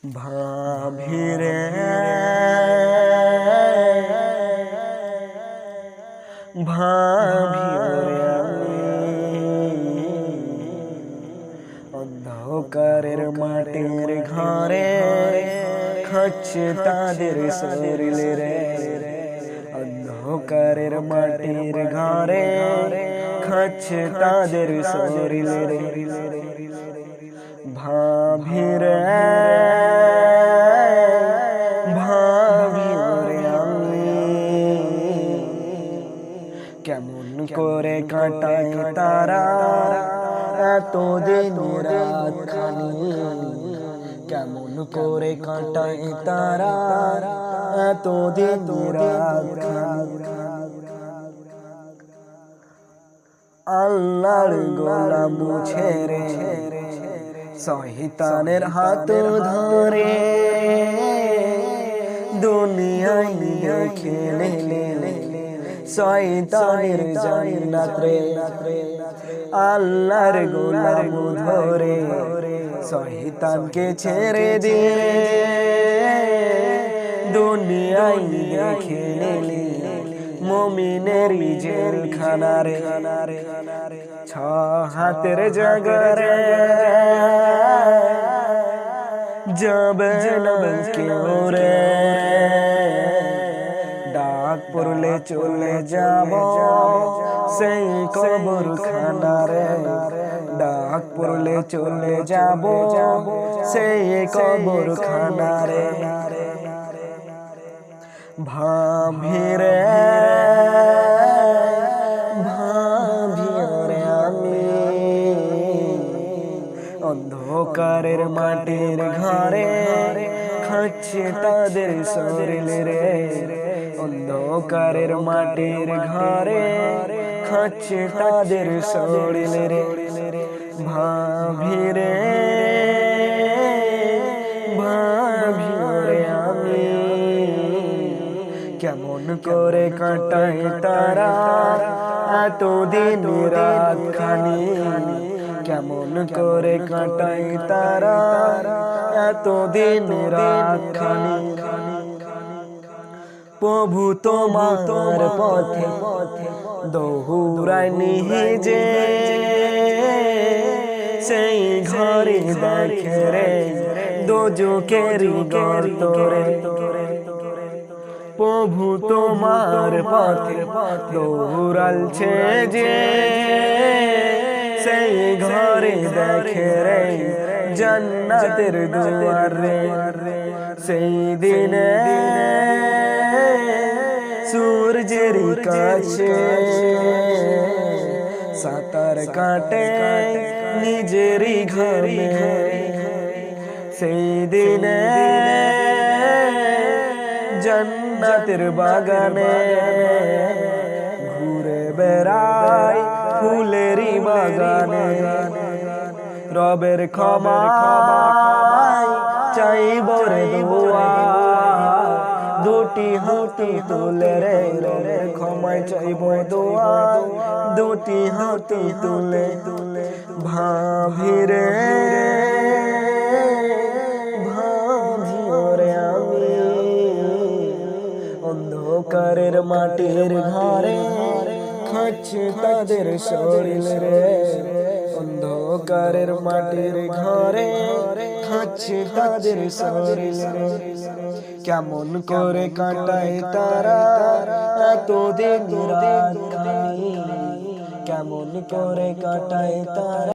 ভাবিরে ভাবিরে অন্ধকারের মাটির ঘরে খাচ্ছে তাদের শরীরে রে। অন্ধকারের মাটির ঘরে খাচ্ছে তাদের শরীরে রে। ভাবিরে ভাবিরে আমি কেমন করে কাটাই তারা এতদিন রাত খানি, কেমন করে কাটাই তারা এতদিন রাত খানি। আল্লাহর গোলাম মুছে রে শয়তানের হাত ধরে দুনিয়ায় নিয়ে খেলে শয়তানের জান্নাত রে। আল্লাহর গোলাম ধরে শয়তানকে ছেড়ে দিয়ে দুনিয়ায় নিয়ে খেলে মুমিনের জেলখানা রে। ছ হাতের জায়গারে যাবে না কেউ রে। ডাক পড়লে চলে যাব সেই কবরখানা রে। ডাক পড়লে চলে যাব সেই কবরখানা রে। ভাবিরে ভাবিরে আমি অন্ধকারের মাটির ঘরে খাচ্ছে তাদের শরীরে রে। অন্ধকারের মাটির ঘরে খাচ্ছে তাদের শরীরে রে। ভাবিরে ভাবিরে আমি কেমন করে কাটাই তারা এতদিন রাত খানি, কেমন করে কাটাই তারা এতদিন রাত খানি। প্রভু তোমার পথে দৌড়াই নিজে সেই ঘরে দেখে রে দোজখের গর্ত রে। প্রভু তোমার পথে দৌড়ালছে যে সেই ঘরে দেখে রে জান্নাতের দুয়ার রে। সেই দিনে সূর্যের কাছে সাঁতার কাটে নিজেরই ঘরে। সেই দিনে জান্নাতের বাগানে ঘুরে বেড়াই ফুলেরই বাগানে। রবের ক্ষমায় চাইব রে দোয়া দুটি হাতে তুলে রে। রবের ক্ষমায় চাইব দোয়া দুটি হাতে তুলে। ভাবিরে ভাবিরে আমি অন্ধকারের মাটির ঘরে খাচ্ছে তাদের শরীরে রে। অন্ধকারের মাটির ঘরে খাচ্ছে তাদের শরীরে রে। কেমন করে কাটায় তারা এতদিন রাত খানি, কেমন করে কাটায় তারা।